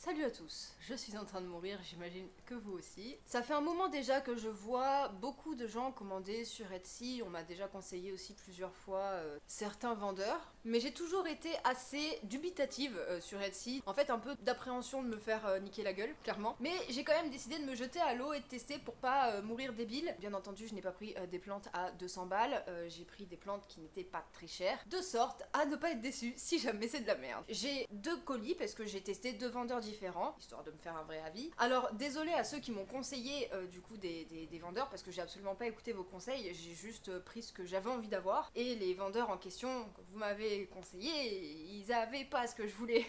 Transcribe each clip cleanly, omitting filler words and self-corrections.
Salut à tous, je suis en train de mourir, j'imagine que vous aussi. Ça fait un moment déjà que je vois beaucoup de gens commander sur Etsy, on m'a déjà conseillé aussi plusieurs fois certains vendeurs, mais j'ai toujours été assez dubitative sur Etsy. En fait un peu d'appréhension de me faire niquer la gueule, clairement. Mais j'ai quand même décidé de me jeter à l'eau et de tester pour pas mourir débile. Bien entendu je n'ai pas pris des plantes à 200 balles, j'ai pris des plantes qui n'étaient pas très chères, de sorte à ne pas être déçu si jamais c'est de la merde. J'ai 2 colis parce que j'ai testé 2 vendeurs différents, histoire de me faire un vrai avis. Alors désolé à ceux qui m'ont conseillé du coup des vendeurs, parce que j'ai absolument pas écouté vos conseils, j'ai juste pris ce que j'avais envie d'avoir, et les vendeurs en question que vous m'avez conseillé, ils avaient pas ce que je voulais.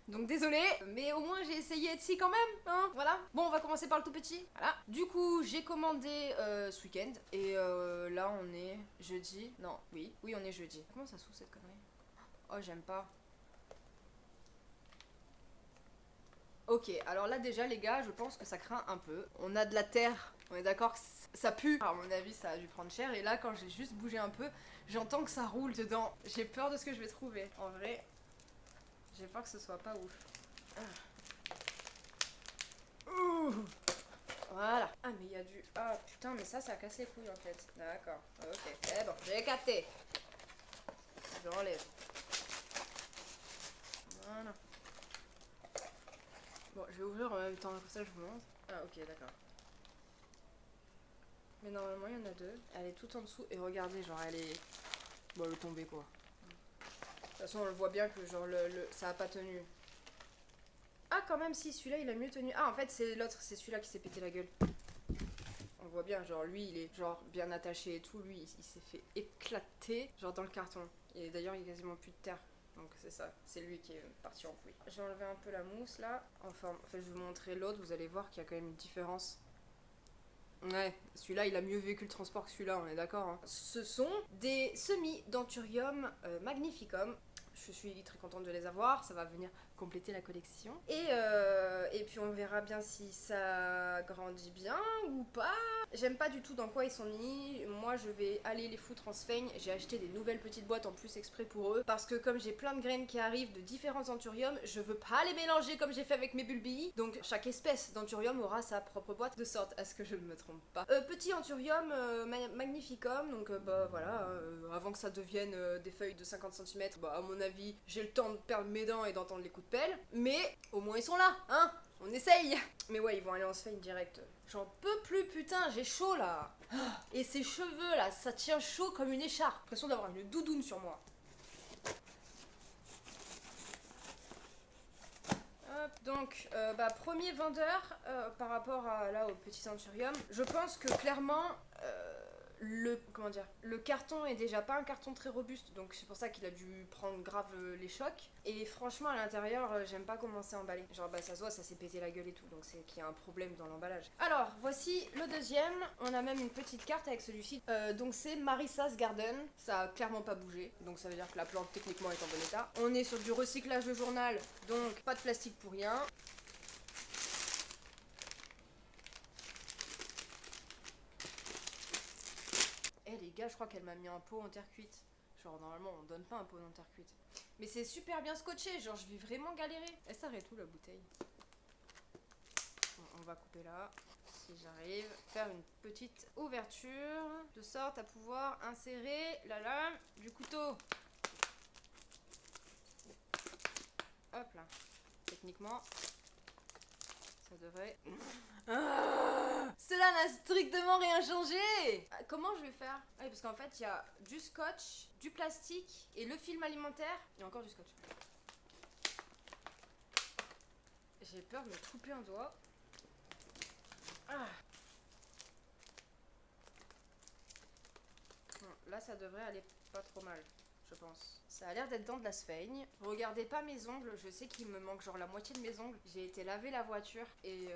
Donc désolé, mais au moins j'ai essayé Etsy quand même, hein, voilà. Bon, on va commencer par le tout petit, voilà. Du coup, j'ai commandé ce week-end, et là on est jeudi, non, oui, on est jeudi. Comment ça s'ouvre cette connerie? Oh, j'aime pas. Ok, alors là déjà les gars, je pense que ça craint un peu. On a de la terre, on est d'accord que ça pue. À mon avis, ça a dû prendre cher. Et là, quand j'ai juste bougé un peu, j'entends que ça roule dedans. J'ai peur de ce que je vais trouver. En vrai, j'ai peur que ce soit pas ouf. Ouh. Voilà. Ah mais il y a du... Ah putain, mais ça a cassé les couilles en fait. D'accord, ok. Eh bon, j'ai capté. Je l'enlève. Voilà. Bon, je vais ouvrir en même temps, comme ça je vous montre. Ah ok, d'accord. Mais normalement, il y en a 2. Elle est toute en dessous. Et regardez, genre, elle est... Bon, elle est tombée, quoi. De toute façon, on le voit bien que, genre, ça a pas tenu. Ah, quand même, si, celui-là, il a mieux tenu. Ah, en fait, c'est l'autre, c'est celui-là qui s'est pété la gueule. On voit bien, genre, lui, il est, genre, bien attaché et tout. Lui, il s'est fait éclater, genre, dans le carton. Et d'ailleurs, il y a quasiment plus de terre. Donc c'est ça, c'est lui qui est parti en couille. J'ai enlevé un peu la mousse, là. Enfin, en fait, je vais vous montrer l'autre. Vous allez voir qu'il y a quand même une différence. Ouais, celui-là il a mieux vécu le transport que celui-là, on est d'accord. Hein. Ce sont des semi-denturium magnificum. Je suis très contente de les avoir, ça va venir compléter la collection. Et puis on verra bien si ça grandit bien ou pas. J'aime pas du tout dans quoi ils sont mis. Moi je vais aller les foutre en sphaigne. J'ai acheté des nouvelles petites boîtes en plus exprès pour eux. Parce que comme j'ai plein de graines qui arrivent de différents anthuriums, je veux pas les mélanger comme j'ai fait avec mes bulbilles. Donc chaque espèce d'anthurium aura sa propre boîte, de sorte à ce que je ne me trompe pas. Petit anthurium magnificum, donc bah voilà, avant que ça devienne des feuilles de 50 cm, bah à mon avis, j'ai le temps de perdre mes dents et d'entendre les coups de pelle. Mais au moins ils sont là, hein. On essaye. Mais ouais, ils vont aller en sphaigne direct. J'en peux plus, putain, j'ai chaud là. Et ces cheveux là, ça tient chaud comme une écharpe. J'ai l'impression d'avoir une doudoune sur moi. Hop, donc, bah, premier vendeur par rapport à, là, au petit centurium. Je pense que clairement, le carton est déjà pas un carton très robuste, donc c'est pour ça qu'il a dû prendre grave les chocs. Et franchement, à l'intérieur, j'aime pas comment c'est emballé. Genre, bah, ça se voit, ça s'est pété la gueule et tout, donc c'est qu'il y a un problème dans l'emballage. Alors, voici le deuxième. On a même une petite carte avec celui-ci. Donc, c'est Marissa's Garden. Ça a clairement pas bougé, donc ça veut dire que la plante techniquement est en bon état. On est sur du recyclage de journal, donc pas de plastique pour rien. Eh les gars, je crois qu'elle m'a mis un pot en terre cuite. Genre normalement on donne pas un pot en terre cuite. Mais c'est super bien scotché, genre je vais vraiment galérer. Elle s'arrête où la bouteille? Bon, on va couper là, si j'arrive. Faire une petite ouverture, de sorte à pouvoir insérer la lame du couteau. Hop là. Techniquement, ça devrait... Ah, cela n'a strictement rien changé. Comment je vais faire? Ah oui, parce qu'en fait, il y a du scotch, du plastique et le film alimentaire. Il y a encore du scotch. J'ai peur de me couper un doigt. Ah. Bon, là, ça devrait aller pas trop mal, je pense. Ça a l'air d'être dans de la sphaigne. Regardez pas mes ongles, je sais qu'il me manque genre la moitié de mes ongles. J'ai été laver la voiture et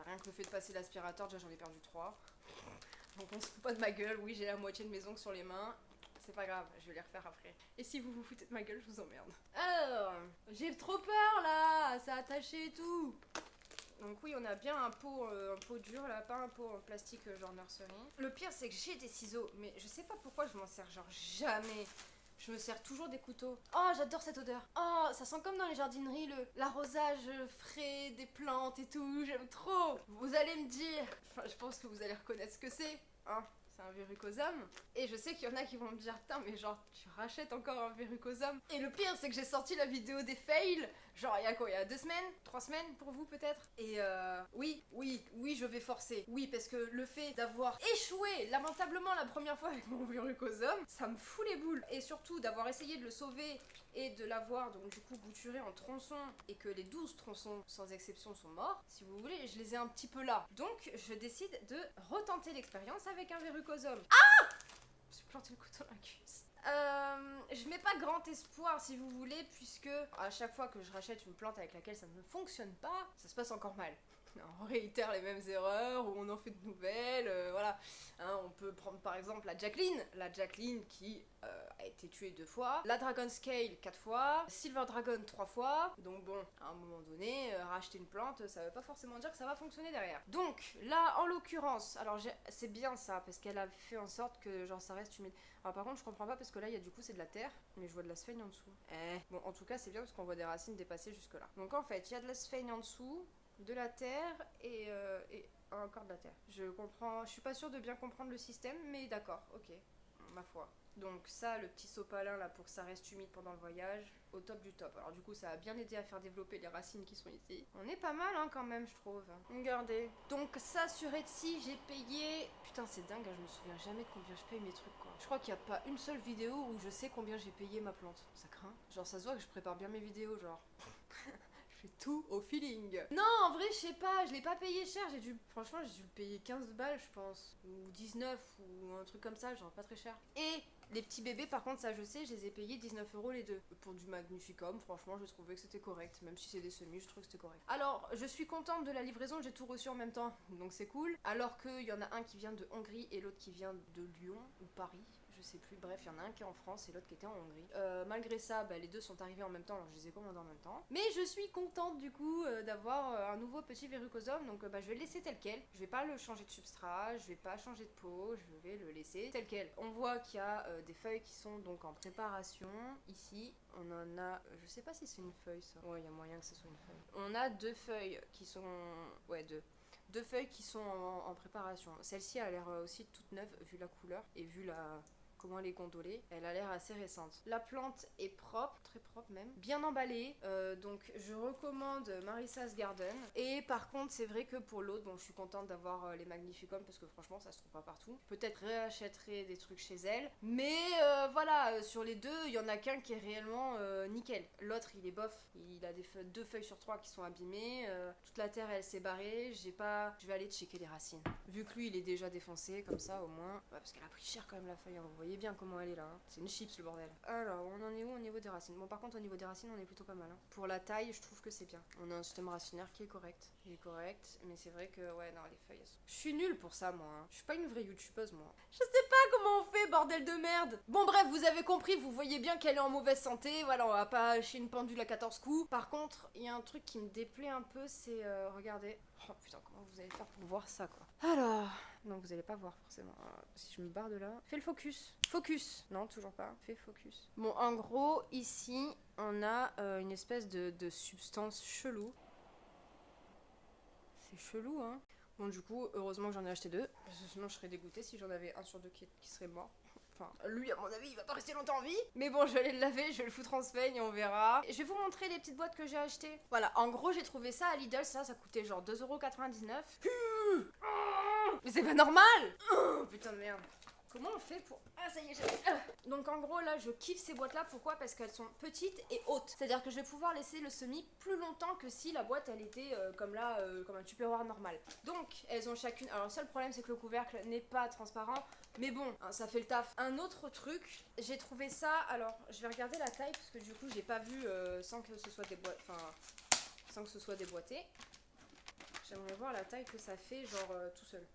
rien que le fait de passer l'aspirateur, déjà j'en ai perdu 3. Donc on se fout pas de ma gueule, oui j'ai la moitié de mes ongles sur les mains. C'est pas grave, je vais les refaire après. Et si vous vous foutez de ma gueule, je vous emmerde. Alors, j'ai trop peur là, c'est attaché et tout. Donc oui, on a bien un pot dur là, pas un pot en plastique genre nursery. Le pire c'est que j'ai des ciseaux, mais je sais pas pourquoi je m'en sers genre jamais. Je me sers toujours des couteaux. Oh, j'adore cette odeur. Oh, ça sent comme dans les jardineries, l'arrosage frais des plantes et tout. J'aime trop. Vous allez me dire, enfin, je pense que vous allez reconnaître ce que c'est, hein. C'est un verrucosum. Et je sais qu'il y en a qui vont me dire, putain, mais genre, tu rachètes encore un verrucosum. Et le pire, c'est que j'ai sorti la vidéo des fails. Genre, il y a quoi? Il y a 2 semaines? 3 semaines pour vous, peut-être? Et oui, je vais forcer. Oui, parce que le fait d'avoir échoué lamentablement la première fois avec mon verrucosum, ça me fout les boules. Et surtout, d'avoir essayé de le sauver et de l'avoir, donc du coup, bouturé en tronçons, et que les 12 tronçons, sans exception, sont morts, si vous voulez, je les ai un petit peu là. Donc, je décide de retenter l'expérience avec un verrucosum. Ah! Je me suis planté le couteau dans la cuisse. Je mets pas grand espoir si vous voulez, puisque à chaque fois que je rachète une plante avec laquelle ça ne fonctionne pas, ça se passe encore mal. On réitère les mêmes erreurs, ou on en fait de nouvelles, voilà. Hein, on peut prendre par exemple la Jacqueline qui a été tuée 2 fois, la Dragon Scale 4 fois, Silver Dragon 3 fois, donc bon, à un moment donné, racheter une plante, ça veut pas forcément dire que ça va fonctionner derrière. Donc là, en l'occurrence, alors c'est bien ça, parce qu'elle a fait en sorte que genre ça reste humide. Alors par contre, je comprends pas parce que là, il y a du coup c'est de la terre, mais je vois de la sphaigne en dessous. Bon, en tout cas, c'est bien parce qu'on voit des racines dépasser jusque là. Donc en fait, il y a de la sphaigne en dessous, de la terre et encore de la terre. Je suis pas sûre de bien comprendre le système, mais d'accord, ok, ma foi. Donc ça, le petit sopalin là pour que ça reste humide pendant le voyage, au top du top. Alors du coup, ça a bien aidé à faire développer les racines qui sont ici. On est pas mal hein quand même, je trouve. Regardez. Donc ça sur Etsy, j'ai payé... Putain, c'est dingue, hein, je me souviens jamais de combien je paye mes trucs quoi. Je crois qu'il n'y a pas une seule vidéo où je sais combien j'ai payé ma plante. Ça craint. Genre ça se voit que je prépare bien mes vidéos, genre... Je fais tout au feeling. Non, en vrai, je sais pas, je l'ai pas payé cher. Franchement, j'ai dû le payer 15 balles, je pense. Ou 19, ou un truc comme ça, genre pas très cher. Et les petits bébés, par contre, ça je sais, je les ai payés 19 € les deux. Pour du Magnificum, franchement, je trouvais que c'était correct. Même si c'est des semis, je trouve que c'était correct. Alors, je suis contente de la livraison, j'ai tout reçu en même temps. Donc c'est cool. Alors qu'il y en a un qui vient de Hongrie et l'autre qui vient de Lyon ou Paris. Je sais plus, bref, il y en a un qui est en France et l'autre qui était en Hongrie. Malgré ça, bah, les deux sont arrivés en même temps, alors je les ai commandés en même temps. Mais je suis contente du coup d'avoir un nouveau petit verrucosum, donc bah, je vais le laisser tel quel. Je vais pas le changer de substrat, je vais pas changer de peau, je vais le laisser tel quel. On voit qu'il y a des feuilles qui sont donc en préparation. Ici, on en a, je sais pas si c'est une feuille ça. Ouais, il y a moyen que ce soit une feuille. On a 2 feuilles qui sont, ouais, deux feuilles qui sont en préparation. Celle-ci a l'air aussi toute neuve vu la couleur et vu comment elle est gondolée, elle a l'air assez récente. La plante est propre, très propre même, bien emballée, donc je recommande Marissa's Garden. Et par contre, c'est vrai que pour l'autre, bon, je suis contente d'avoir les Magnificum parce que franchement, ça se trouve pas partout. Peut-être réachèterai des trucs chez elle, mais voilà, sur les deux, il y en a qu'un qui est réellement nickel. L'autre, il est bof, il a 2 feuilles sur 3 qui sont abîmées, toute la terre, elle s'est barrée, je vais aller checker les racines. Vu que lui, il est déjà défoncé, comme ça, au moins, ouais, parce qu'elle a pris cher quand même la feuille, hein, vous voyez bien comment elle est là, hein. C'est une chips le bordel. Alors, on en est où au niveau des racines? Bon, par contre, au niveau des racines, on est plutôt pas mal, hein. Pour la taille, je trouve que c'est bien. On a un système racinaire qui est correct. Il est correct, mais c'est vrai que, ouais, non, les feuilles, je suis nulle pour ça, moi, hein. Je suis pas une vraie youtubeuse, moi. Je sais pas comment on fait, bordel de merde. Bon, bref, vous avez compris, vous voyez bien qu'elle est en mauvaise santé. Voilà, on va pas acheter une pendule à 14 coups. Par contre, il y a un truc qui me déplaît un peu, c'est, regardez. Oh putain, comment vous allez faire pour voir ça, quoi? Alors, non, vous allez pas voir forcément. Si je me barre de là, fais le focus. Focus. Non, toujours pas. Fais focus. Bon, en gros, ici, on a une espèce de substance chelou. C'est chelou, hein. Bon, du coup, heureusement que j'en ai acheté 2. Parce que sinon, je serais dégoûtée si j'en avais un sur 2 qui serait mort. Enfin, lui, à mon avis, il va pas rester longtemps en vie. Mais bon, je vais aller le laver, je vais le foutre en sphaigne et on verra. Et je vais vous montrer les petites boîtes que j'ai achetées. Voilà, en gros, j'ai trouvé ça à Lidl. Ça coûtait genre 2,99 €. Mais c'est pas normal. Putain de merde. Comment on fait pour... Ah, ça y est, j'ai... Donc en gros, là, je kiffe ces boîtes-là. Pourquoi? Parce qu'elles sont petites et hautes. C'est-à-dire que je vais pouvoir laisser le semis plus longtemps que si la boîte, elle était comme là, comme un tupperware normal. Donc, elles ont chacune... Alors, le seul problème, c'est que le couvercle n'est pas transparent. Mais bon, hein, ça fait le taf. Un autre truc, j'ai trouvé ça... Alors, je vais regarder la taille, parce que du coup, j'ai pas vu sans que ce soit déboîté. Enfin, sans que ce soit déboîté. J'aimerais voir la taille que ça fait, genre, tout seul.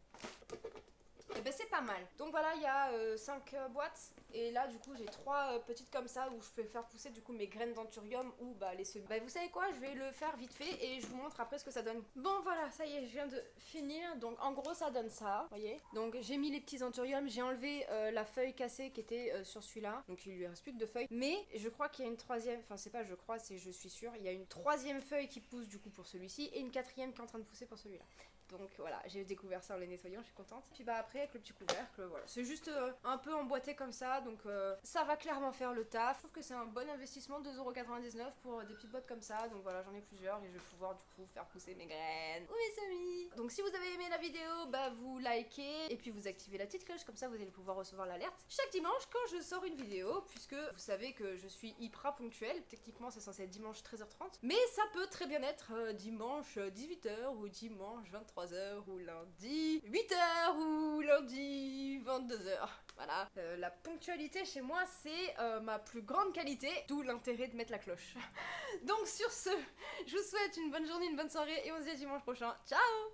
Et ben c'est pas mal. Donc voilà, il y a 5 boîtes. Et là du coup j'ai 3 petites comme ça où je peux faire pousser du coup mes graines d'anthurium ou bah les semis. Bah vous savez quoi, je vais le faire vite fait et je vous montre après ce que ça donne. Bon voilà, ça y est, je viens de finir. Donc en gros ça donne ça, voyez. Donc j'ai mis les petits anthuriums, j'ai enlevé la feuille cassée qui était sur celui-là. Donc il lui reste plus que 2 feuilles. Mais je crois qu'il y a une troisième, enfin c'est pas je crois, c'est je suis sûre. Il y a une troisième feuille qui pousse du coup pour celui-ci et une quatrième qui est en train de pousser pour celui-là. Donc voilà, j'ai découvert ça en les nettoyant, je suis contente. Puis bah après avec le petit couvercle, voilà. C'est juste un peu emboîté comme ça, donc ça va clairement faire le taf. Je trouve que c'est un bon investissement, 2,99€ pour des petites boîtes comme ça. Donc voilà, j'en ai plusieurs et je vais pouvoir du coup faire pousser mes graines ou mes semis. Donc si vous avez aimé la vidéo, bah vous likez et puis vous activez la petite cloche, comme ça vous allez pouvoir recevoir l'alerte chaque dimanche quand je sors une vidéo, puisque vous savez que je suis hyper ponctuelle. Techniquement c'est censé être dimanche 13h30, mais ça peut très bien être dimanche 18h ou dimanche 23h ou lundi 8h ou lundi 22h. Voilà, la ponctualité chez moi c'est ma plus grande qualité, d'où l'intérêt de mettre la cloche. Donc sur ce, je vous souhaite une bonne journée, une bonne soirée et on se dit à dimanche prochain. Ciao!